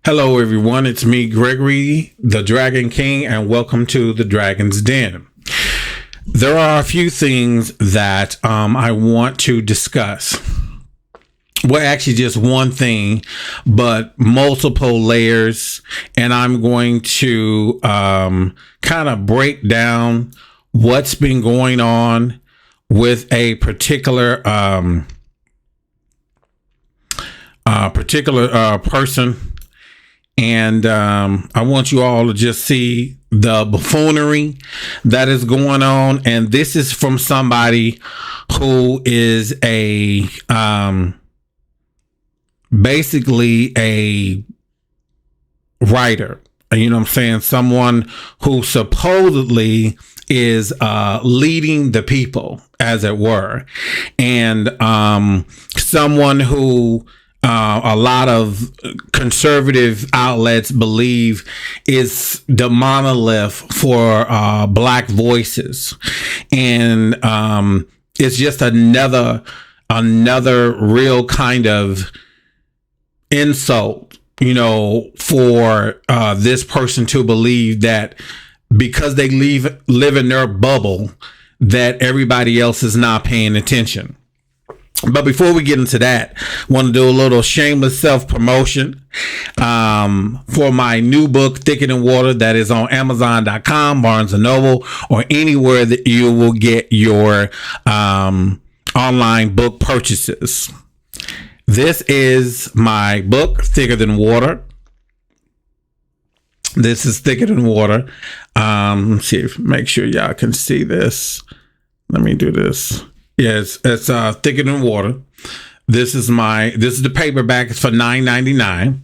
Hello, everyone. It's me, Gregory, the Dragon King, and welcome to the Dragon's Den. There are a few things that I want to discuss. Well, actually, just one thing, but multiple layers, and I'm going to kind of break down what's been going on with a particular person. And I want you all to just see the buffoonery that is going on. And this is from somebody who is basically a writer. You know what I'm saying? Someone who supposedly is leading the people, as it were. And someone who a lot of conservative outlets believe is the monolith for black voices. And it's just another real kind of insult, you know, for this person to believe that because they live in their bubble, that everybody else is not paying attention. But before we get into that, I want to do a little shameless self-promotion for my new book, Thicker Than Water, that is on Amazon.com, Barnes & Noble, or anywhere that you will get your online book purchases. This is my book, Thicker Than Water. This is Thicker Than Water. Let's see, make sure y'all can see this. Let me do this. Yes, it's Thicker Than Water. This is the paperback. It's for $9.99.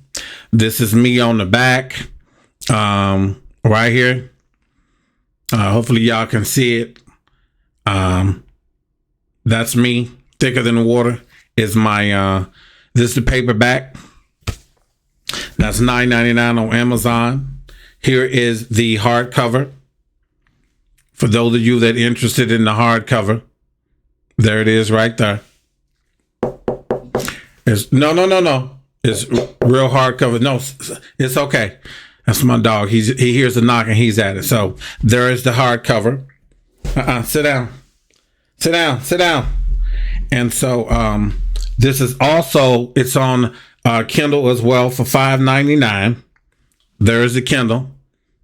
This is me on the back, right here. Hopefully y'all can see it. That's me. Thicker Than Water is my. This is the paperback. That's $9.99 on Amazon. Here is the hardcover. For those of you that are interested in the hardcover. There it is right there. It's no. It's real hardcover. No, it's okay. That's my dog. He hears the knock and he's at it. So there is the hardcover. Sit down. And so this is also, it's on Kindle as well for $5.99. There's the Kindle.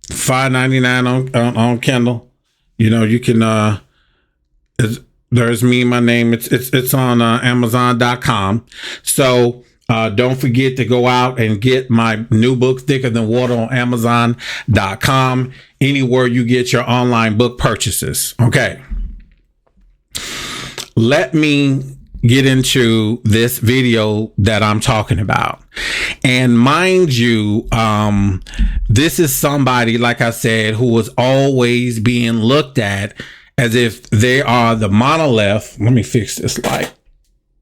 $5.99 on Kindle. You know, you can there's me, my name. It's on Amazon.com. So don't forget to go out and get my new book, Thicker Than Water, on Amazon.com. Anywhere you get your online book purchases. Okay. Let me get into this video that I'm talking about. And mind you, this is somebody, like I said, who was always being looked at as if they are the monolith. Let me fix this light.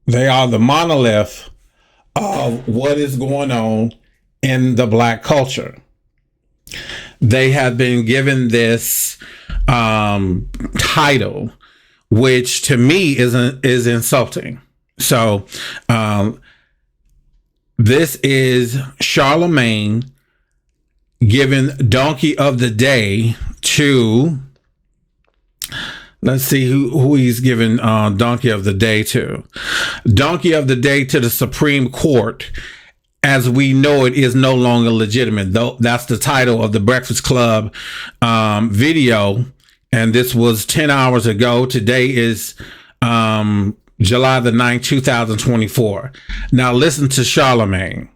They are the monolith of what is going on in the black culture. They have been given this title, which to me is insulting. So this is Charlemagne giving Donkey of the Day to, let's see who he's giving Donkey of the Day to. Donkey of the Day to the Supreme Court, as we know it, is no longer legitimate. Though that's the title of the Breakfast Club video, and this was 10 hours ago. Today is July the 9th, 2024. Now listen to Charlemagne.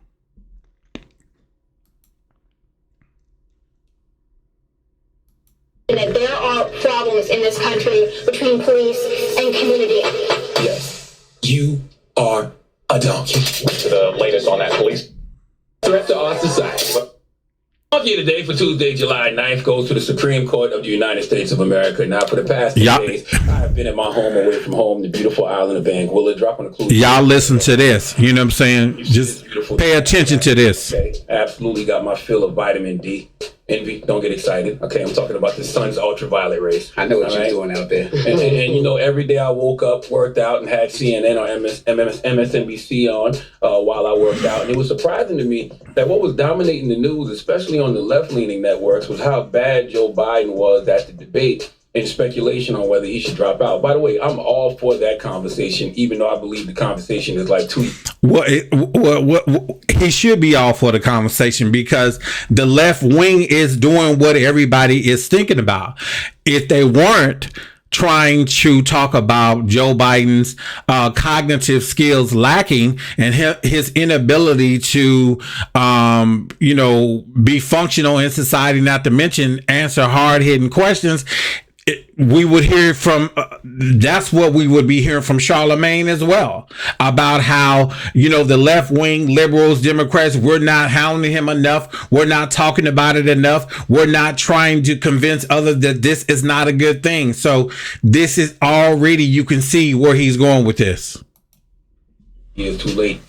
That there are problems in this country between police and community. Yes, you are a donkey. The latest on that police threat to our society. Donkey today for Tuesday, July 9th, goes to the Supreme Court of the United States of America. Now, for the past 2 days, I have been at my home, away from home, the beautiful island of Anguilla, dropping a clue. Y'all listen to this. You know what I'm saying? Just pay attention to this. Okay. Absolutely got my fill of vitamin D. Envy, don't get excited. Okay, I'm talking about the sun's ultraviolet rays. I know what you're doing out there. And you know, every day I woke up, worked out, and had CNN or MSNBC on while I worked out. And it was surprising to me that what was dominating the news, especially on the left-leaning networks, was how bad Joe Biden was at the debate and speculation on whether he should drop out. By the way, I'm all for that conversation, even though I believe the conversation is like too... He should be all for the conversation because the left wing is doing what everybody is thinking about. If they weren't trying to talk about Joe Biden's cognitive skills lacking and his inability to, be functional in society, not to mention answer hard-hitting questions, we would hear from that's what we would be hearing from Charlemagne as well, about how the left-wing liberals, Democrats, we're not hounding him enough, we're not talking about it enough, we're not trying to convince others that this is not a good thing. So this is already, you can see where he's going with this. It is too late.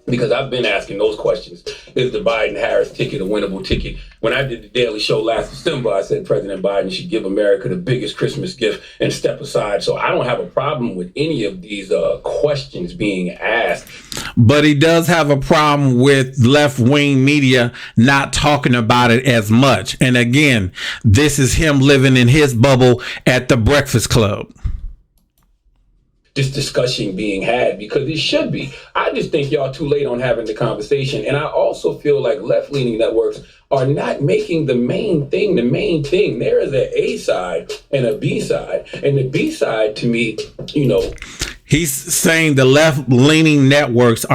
Because I've been asking those questions. Is the Biden-Harris ticket a winnable ticket? When I did the Daily Show last December, I said President Biden should give America the biggest Christmas gift and step aside. So I don't have a problem with any of these questions being asked. But he does have a problem with left-wing media not talking about it as much. And again, this is him living in his bubble at the Breakfast Club. This discussion being had, because it should be. I just think y'all too late on having the conversation. And I also feel like left-leaning networks are not making the main thing the main thing. There is an A side and a B side. And the B side, to me, he's saying the left-leaning networks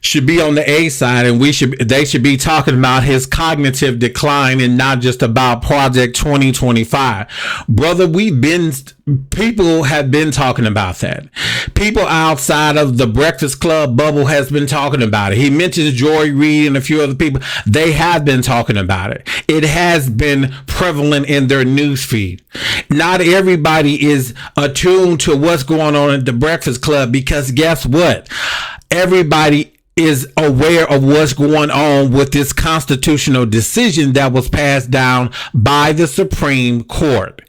should be on the A side, and they should be talking about his cognitive decline and not just about Project 2025. Brother, people have been talking about that. People outside of the Breakfast Club bubble has been talking about it. He mentions Joy Reid and a few other people. They have been talking about it. It has been prevalent in their news feed. Not everybody is attuned to what's going on at the Breakfast Club, because guess what? Everybody is aware of what's going on with this constitutional decision that was passed down by the Supreme Court.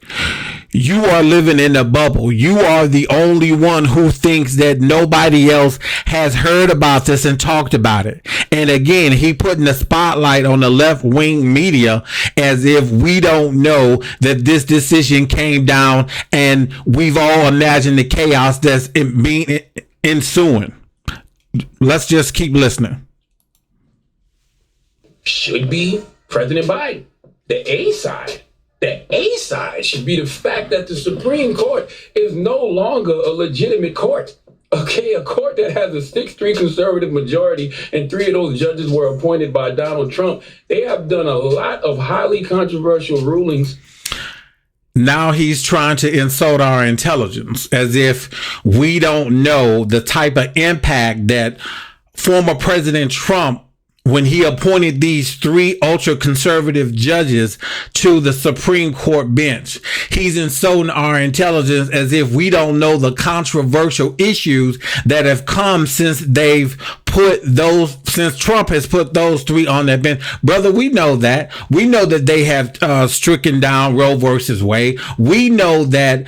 You are living in a bubble. You are the only one who thinks that nobody else has heard about this and talked about it. And again, he putting the spotlight on the left-wing media as if we don't know that this decision came down, and we've all imagined the chaos that's ensuing. Let's just keep listening. Should be President Biden. The A side. The A side should be the fact that the Supreme Court is no longer a legitimate court. Okay, a court that has a 6-3 conservative majority, and 3 of those judges were appointed by Donald Trump. They have done a lot of highly controversial rulings. Now he's trying to insult our intelligence, as if we don't know the type of impact that former President Trump, when he appointed these 3 ultra-conservative judges to the Supreme Court bench. He's insulting our intelligence as if we don't know the controversial issues that have come since since Trump has put those 3 on that bench. Brother, we know that. We know that they have stricken down Roe versus Wade. We know that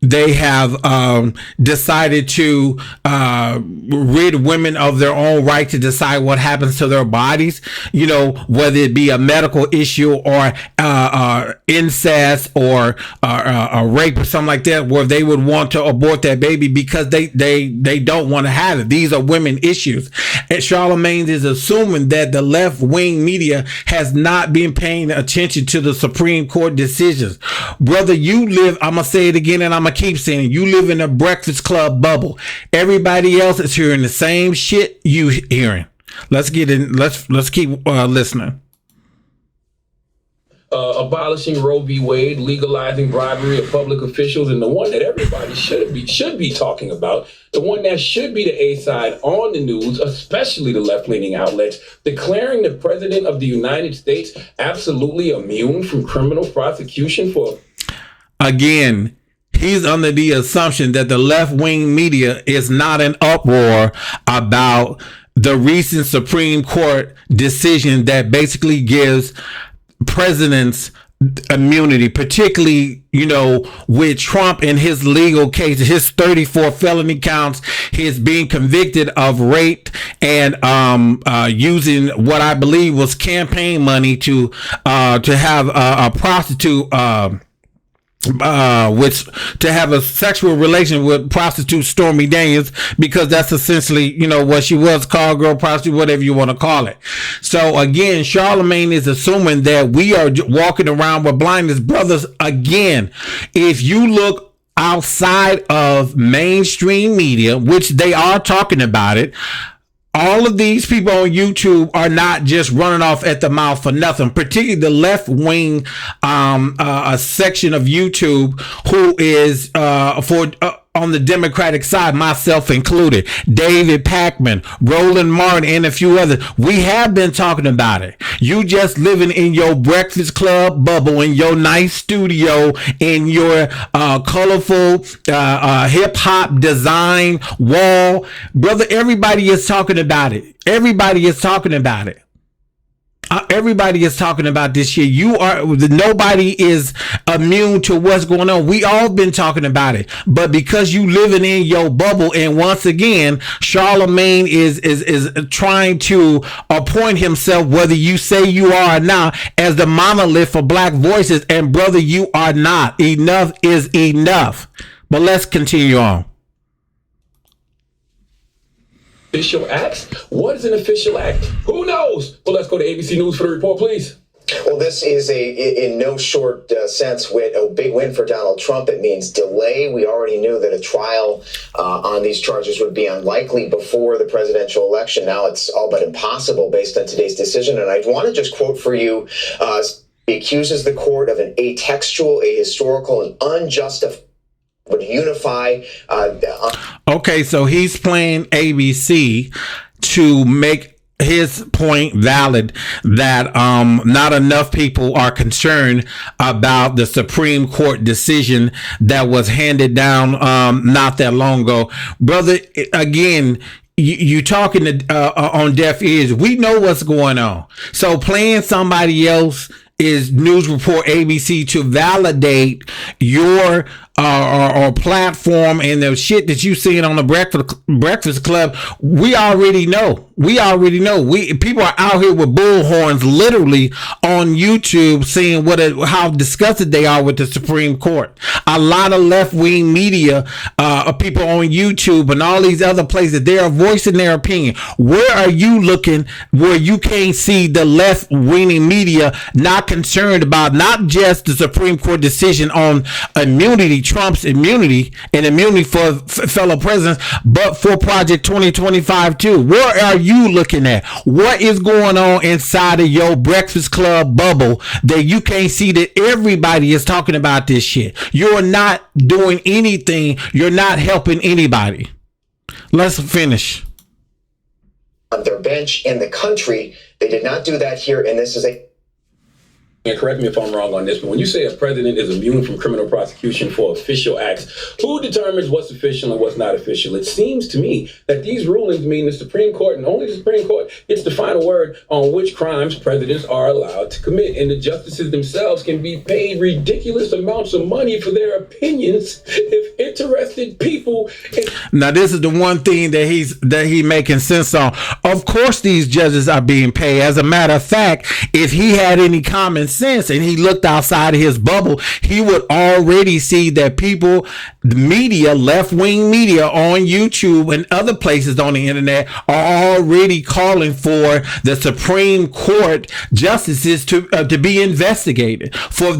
they have decided to rid women of their own right to decide what happens to their bodies, whether it be a medical issue or incest or rape or something like that, where they would want to abort that baby because they don't want to have it. These are women issues. And Charlemagne is assuming that the left-wing media has not been paying attention to the Supreme Court decisions. Brother, you live, I'm going to say it again and I'm going to keep saying it, you live in a Breakfast Club bubble. Everybody else is hearing the same shit you hearing. Let's get in. Let's keep listening. Abolishing Roe v. Wade, legalizing bribery of public officials, and the one that everybody should be talking about, the one that should be the A side on the news, especially the left-leaning outlets, declaring the President of the United States absolutely immune from criminal prosecution for... Again, he's under the assumption that the left-wing media is not an uproar about the recent Supreme Court decision that basically gives presidents immunity, particularly, with Trump and his legal case, his 34 felony counts, his being convicted of rape and using what I believe was campaign money to have a prostitute to have a sexual relation with prostitute Stormy Daniels, because that's essentially, what she was, call girl, prostitute, whatever you want to call it. So again, Charlemagne is assuming that we are walking around with blindness. Brothers, again, if you look outside of mainstream media, which they are talking about it, all of these people on YouTube are not just running off at the mouth for nothing, particularly the left wing a section of YouTube who is on the Democratic side, myself included, David Packman, Roland Martin, and a few others. We have been talking about it. You just living in your Breakfast Club bubble, in your nice studio, in your colorful hip hop design wall. Brother, everybody is talking about it. Everybody is talking about it. Everybody is talking about this shit. Nobody is immune to what's going on. We all been talking about it, but because you living in your bubble, and once again, Charlemagne is trying to appoint himself, whether you say you are or not, as the monolith for black voices. And brother, you are not. Enough is enough. But let's continue on. Official acts? What is an official act? Who knows? Well, let's go to ABC News for the report, please. Well, this is in no short sense, a big win for Donald Trump. It means delay. We already knew that a trial on these charges would be unlikely before the presidential election. Now it's all but impossible based on today's decision. And I want to just quote for you, he accuses the court of an atextual, ahistorical, and unjustified would unify. Okay, so he's playing ABC to make his point valid that not enough people are concerned about the Supreme Court decision that was handed down not that long ago. Brother, again, you talking on deaf ears. We know what's going on. So playing somebody else is news report ABC to validate your or platform and the shit that you seeing on the Breakfast Club. We already know. People are out here with bullhorns, literally on YouTube, saying how disgusted they are with the Supreme Court. A lot of left wing media, people on YouTube and all these other places, they are voicing their opinion. Where are you looking where you can't see the left wing media not concerned about not just the Supreme Court decision on immunity, Trump's immunity and immunity for fellow presidents, but for Project 2025 too? Where are you looking at? What is going on inside of your Breakfast Club bubble that you can't see that everybody is talking about this shit? You're not doing anything. You're not helping anybody. Let's finish. On their bench in the country, they did not do that here, and this is And correct me if I'm wrong on this, but when you say a president is immune from criminal prosecution for official acts, who determines what's official and what's not official? It seems to me that these rulings mean the Supreme Court, and only the Supreme Court, gets the final word on which crimes presidents are allowed to commit. And the justices themselves can be paid ridiculous amounts of money for their opinions if interested people. Now, this is the one thing that he making sense on. Of course, these judges are being paid. As a matter of fact, if he had any common sense and he looked outside of his bubble, he would already see that people, the media, left-wing media on YouTube and other places on the internet, are already calling for the Supreme Court justices to be investigated for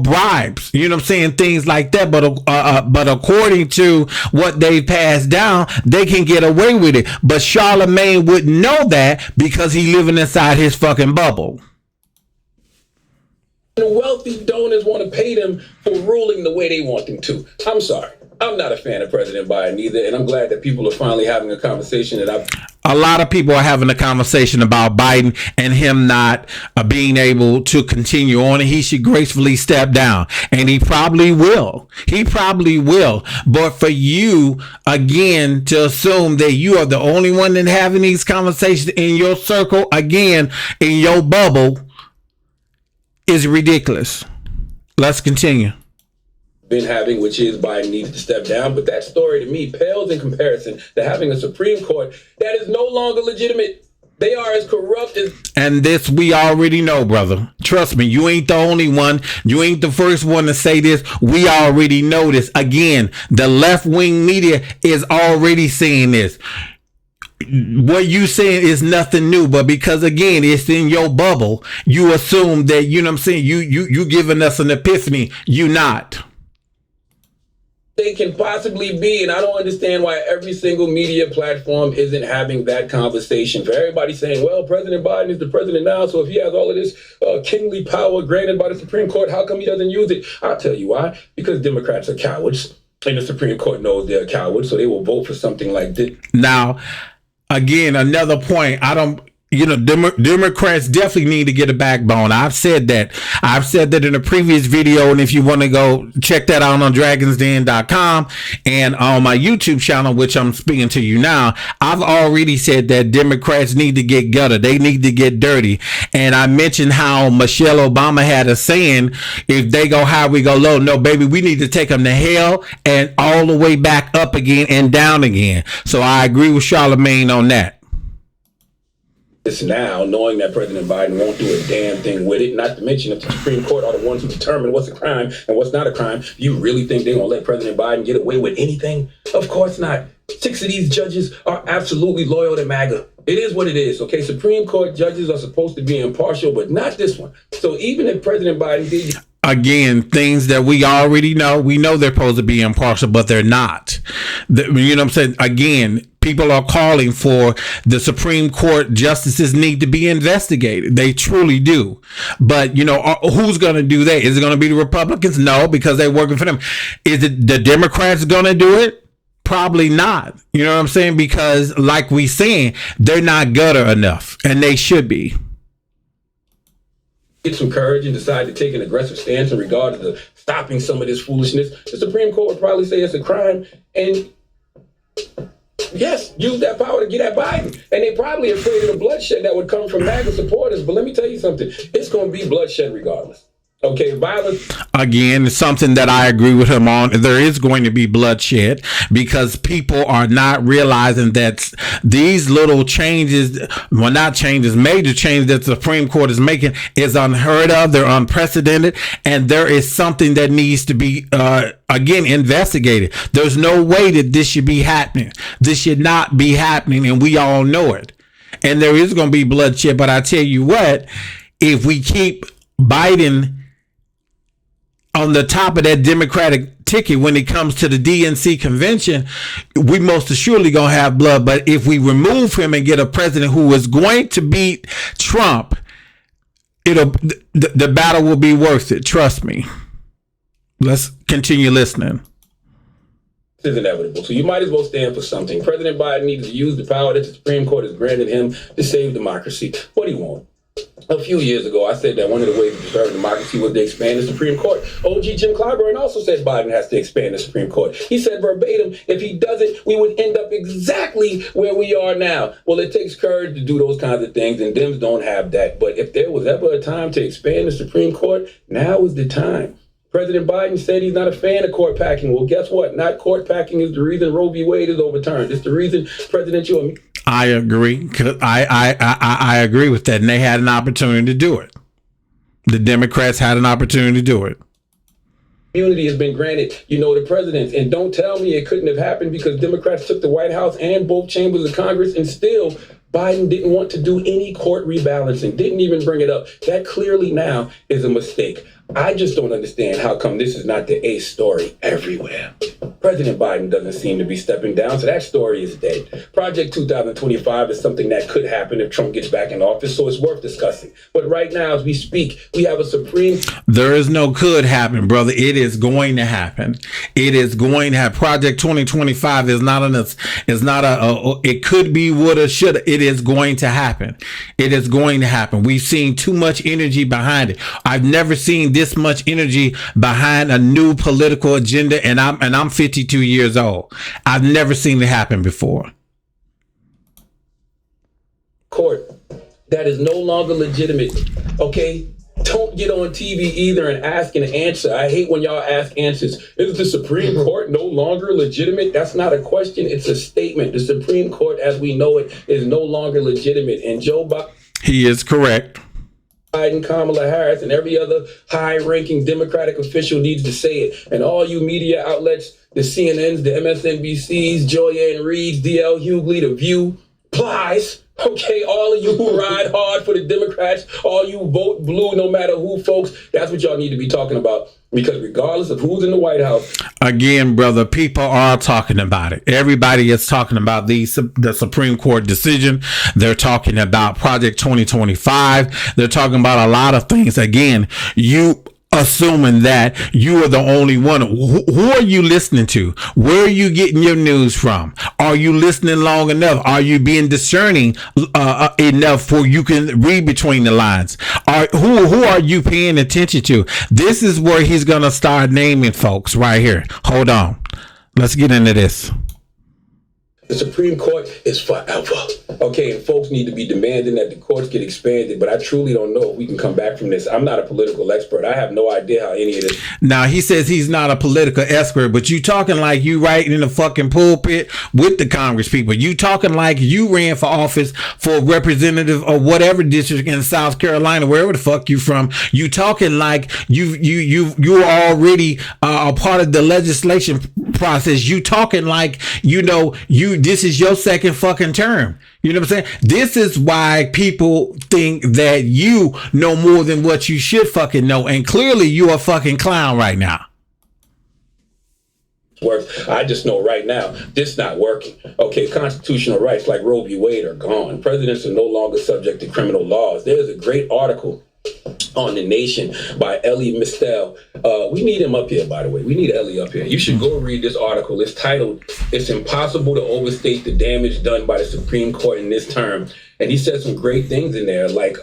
bribes. You know what I'm saying? Things like that. But according to what they passed down, they can get away with it. But Charlemagne wouldn't know that because he living inside his fucking bubble. The wealthy donors want to pay them for ruling the way they want them to. I'm sorry. I'm not a fan of President Biden either, and I'm glad that people are finally having a conversation a lot of people are having a conversation about Biden and him not being able to continue on, and he should gracefully step down. And he probably will. He probably will. But for you, again, to assume that you are the only one that having these conversations in your circle, again, in your bubble, is ridiculous. Let's continue. been having, which is Biden needs to step down. But that story to me pales in comparison to having a Supreme Court that is no longer legitimate. They are as corrupt as... And this we already know, brother. Trust me, you ain't the only one. You ain't the first one to say this. We already know this. Again, the left-wing media is already saying this. What you saying is nothing new, but because again it's in your bubble, you assume that, you know what I'm saying, you giving us an epiphany. You not. They can possibly be, and I don't understand why every single media platform isn't having that conversation. For everybody saying, well, President Biden is the president now, so if he has all of this kingly power granted by the Supreme Court, how come he doesn't use it? I'll tell you why. Because Democrats are cowards, and the Supreme Court knows they're cowards, so they will vote for something like this. Now, again, another point, Democrats definitely need to get a backbone. I've said that in a previous video. And if you want to go check that out on dragonsden.com and on my YouTube channel, which I'm speaking to you now, I've already said that Democrats need to get gutter. They need to get dirty. And I mentioned how Michelle Obama had a saying, if they go high, we go low. No, baby, we need to take them to hell and all the way back up again and down again. So I agree with Charlamagne on that. This now, knowing that President Biden won't do a damn thing with it, not to mention if the Supreme Court are the ones who determine what's a crime and what's not a crime, you really think they're going to let President Biden get away with anything? Of course not. 6 of these judges are absolutely loyal to MAGA. It is what it is, okay? Supreme Court judges are supposed to be impartial, but not this one. So even if President Biden did... Again, things that we already know. We know they're supposed to be impartial, but they're not. You know what I'm saying? Again, people are calling for the Supreme Court justices need to be investigated. They truly do. But, who's going to do that? Is it going to be the Republicans? No, because they're working for them. Is it the Democrats going to do it? Probably not. You know what I'm saying? Because like we saying, they're not gutter enough, and they should be. Get some courage and decide to take an aggressive stance in regard to stopping some of this foolishness, the Supreme Court would probably say it's a crime and yes, use that power to get at Biden. And they probably afraid of the bloodshed that would come from MAGA supporters. But let me tell you something, it's going to be bloodshed regardless. Okay, violence. Again, it's something that I agree with him on. There is going to be bloodshed because people are not realizing that these little changes, well, not changes, major changes that the Supreme Court is making is unheard of. They're unprecedented. And there is something that needs to be, again, investigated. There's no way that this should be happening. This should not be happening. And we all know it. And there is going to be bloodshed. But I tell you what, if we keep Biden on the top of that Democratic ticket when it comes to the DNC convention, we most assuredly gonna have blood. But if we remove him and get a president who is going to beat Trump, the battle will be worth it. Trust me. Let's continue listening. This is inevitable, so you might as well stand for something. President Biden needs to use the power that the Supreme Court has granted him to save democracy. What do you want? A few years ago, I said that one of the ways to preserve democracy was to expand the Supreme Court. OG Jim Clyburn also said Biden has to expand the Supreme Court. He said verbatim, if he doesn't, we would end up exactly where we are now. Well, it takes courage to do those kinds of things, and Dems don't have that. But if there was ever a time to expand the Supreme Court, now is the time. President Biden said he's not a fan of court packing. Well, guess what? Not court packing is the reason Roe v. Wade is overturned. It's the reason presidential... I agree. I agree with that. And they had an opportunity to do it. The Democrats had an opportunity to do it. Immunity has been granted, the presidents. And don't tell me it couldn't have happened because Democrats took the White House and both chambers of Congress, and still Biden didn't want to do any court rebalancing, didn't even bring it up. That clearly now is a mistake. I just don't understand how come this is not the ace story everywhere. President Biden doesn't seem to be stepping down, so that story is dead. Project 2025 is something that could happen if Trump gets back in office, so it's worth discussing. But right now, as we speak, we have a Supreme... There is no could happen, brother. It is going to happen. It is going to happen. Project 2025 is not it could be, woulda, shoulda. It is going to happen. It is going to happen. We've seen too much energy behind it. I've never seen this much energy behind a new political agenda, and I'm 52 years old. I've never seen it happen before. Court that is no longer legitimate. Okay, don't get on TV either and ask and answer. I hate when y'all ask answers. Is the Supreme Court no longer legitimate? That's not a question. It's a statement. The Supreme Court, as we know it, is no longer legitimate. And Joe Biden, he is correct. Biden, Kamala Harris, and every other high-ranking Democratic official needs to say it. And all you media outlets, the CNNs, the MSNBCs, Joyanne Reeds, D.L. Hughley, The View, Plies. Okay, all of you who ride hard for the Democrats, all you vote blue, no matter who, folks, that's what y'all need to be talking about. Because regardless of who's in the White House. Again, brother, people are talking about it. Everybody is talking about the Supreme Court decision. They're talking about Project 2025. They're talking about a lot of things. Again, you assuming that you are the only one. Who are you listening to? Where are you getting your news from? Are you listening long enough? Are you being discerning enough for you can read between the lines? Who are you paying attention to? This is where he's going to start naming folks right here. Hold on. Let's get into this. The Supreme Court is forever. Okay, and folks need to be demanding that the courts get expanded, but I truly don't know if we can come back from this. I'm not a political expert. I have no idea how any of this... Now, he says he's not a political expert, but you talking like you right in the fucking pulpit with the Congress people. You talking like you ran for office for representative or whatever district in South Carolina, wherever the fuck you from. You talking like you're already a part of the legislation process. You talking like, this is your second fucking term. You know what I'm saying? This is why people think that you know more than what you should fucking know. And clearly you are a fucking clown right now. Works. I just know right now this not working. Okay, constitutional rights like Roe v. Wade are gone. Presidents are no longer subject to criminal laws. There's a great article on The Nation by Elie Mystal. We need him up here, by the way. We need Elie up here. You should go read this article. It's titled, "It's Impossible to Overstate the Damage Done by the Supreme Court in This Term." And he said some great things in there, like,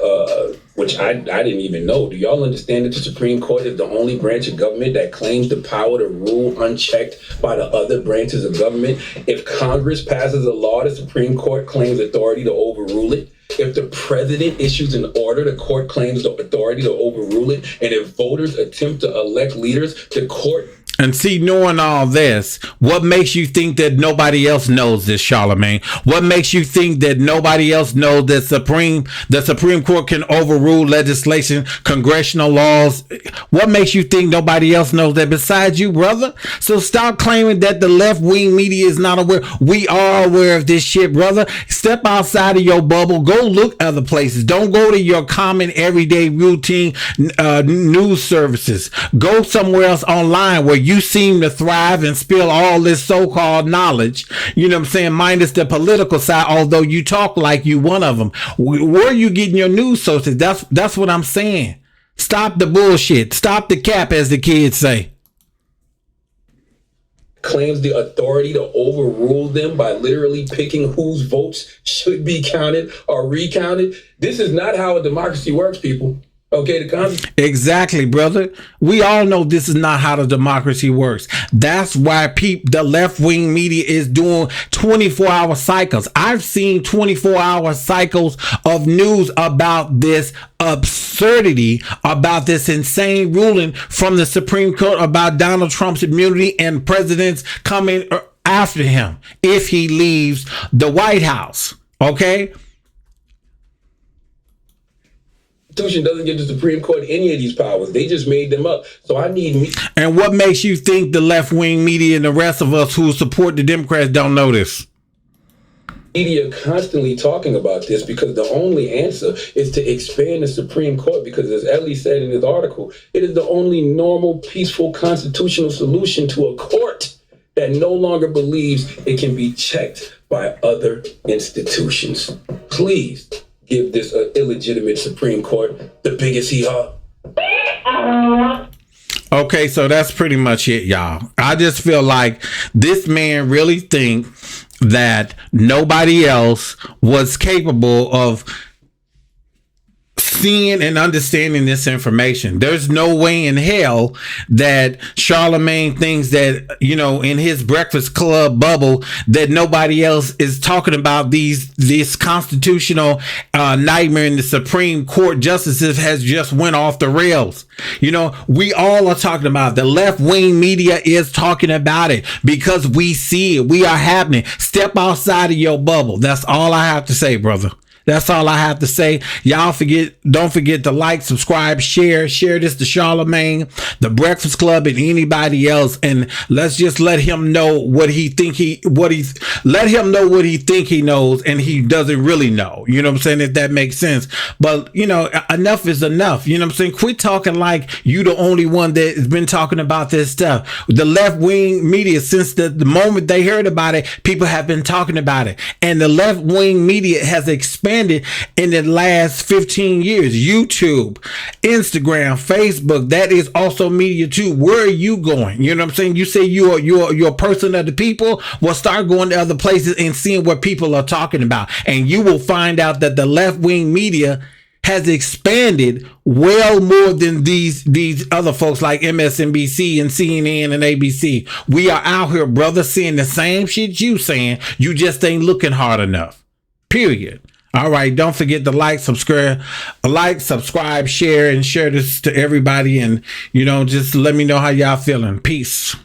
which I didn't even know. Do y'all understand that the Supreme Court is the only branch of government that claims the power to rule unchecked by the other branches of government? If Congress passes a law, the Supreme Court claims authority to overrule it. If the president issues an order, the court claims the authority to overrule it. And if voters attempt to elect leaders, the court... And see, knowing all this, what makes you think that nobody else knows this, Charlemagne? What makes you think that nobody else knows that the Supreme Court can overrule legislation, congressional laws? What makes you think nobody else knows that besides you, brother? So stop claiming that the left-wing media is not aware. We are aware of this shit, brother. Step outside of your bubble. Go look other places. Don't go to your common, everyday, routine news services. Go somewhere else online where you seem to thrive and spill all this so-called knowledge, you know what I'm saying, minus the political side, although you talk like you one of them. Where are you getting your news sources? That's what I'm saying. Stop the bullshit. Stop the cap, as the kids say. Claims the authority to overrule them by literally picking whose votes should be counted or recounted. This is not how a democracy works, people. Okay, exactly, brother. We all know this is not how the democracy works. That's why the left-wing media is doing 24-hour cycles. I've seen 24-hour cycles of news about this absurdity, about this insane ruling from the Supreme Court about Donald Trump's immunity and presidents coming after him if he leaves the White House. Okay? Constitution doesn't give the Supreme Court any of these powers. They just made them up. So I need... And what makes you think the left-wing media and the rest of us who support the Democrats don't know this? Media constantly talking about this because the only answer is to expand the Supreme Court because, as Elie said in his article, it is the only normal, peaceful, constitutional solution to a court that no longer believes it can be checked by other institutions. Please give this illegitimate Supreme Court the biggest hee-haw. Okay, so that's pretty much it, y'all. I just feel like this man really think that nobody else was capable of seeing and understanding this information. There's no way in hell that Charlemagne thinks that, you know, in his Breakfast Club bubble, that nobody else is talking about this constitutional nightmare, and the Supreme Court justices has just went off the rails. You know, we all are talking about it. The left-wing media is talking about it because we see it. We are happening. Step outside of your bubble. That's all I have to say, brother. That's all I have to say. Y'all don't forget to like, subscribe, share this to Charlemagne, the Breakfast Club, and anybody else. And let's just let him know what he think he knows, and he doesn't really know. You know what I'm saying? If that makes sense. But you know, enough is enough. You know what I'm saying? Quit talking like you the only one that has been talking about this stuff. The left wing media, since the moment they heard about it, people have been talking about it. And the left wing media has expanded in the last 15 years. YouTube, Instagram, Facebook, that is also media too. Where are you going? You know what I'm saying? You say you're a person of the people. Well, start going to other places and seeing what people are talking about, and you will find out that the left-wing media has expanded well more than these other folks like MSNBC and CNN and ABC. We are out here, brother, saying the same shit you saying. You just ain't looking hard enough. Period. All right, don't forget to like, subscribe, share, and share this to everybody. And, you know, just let me know how y'all feeling. Peace.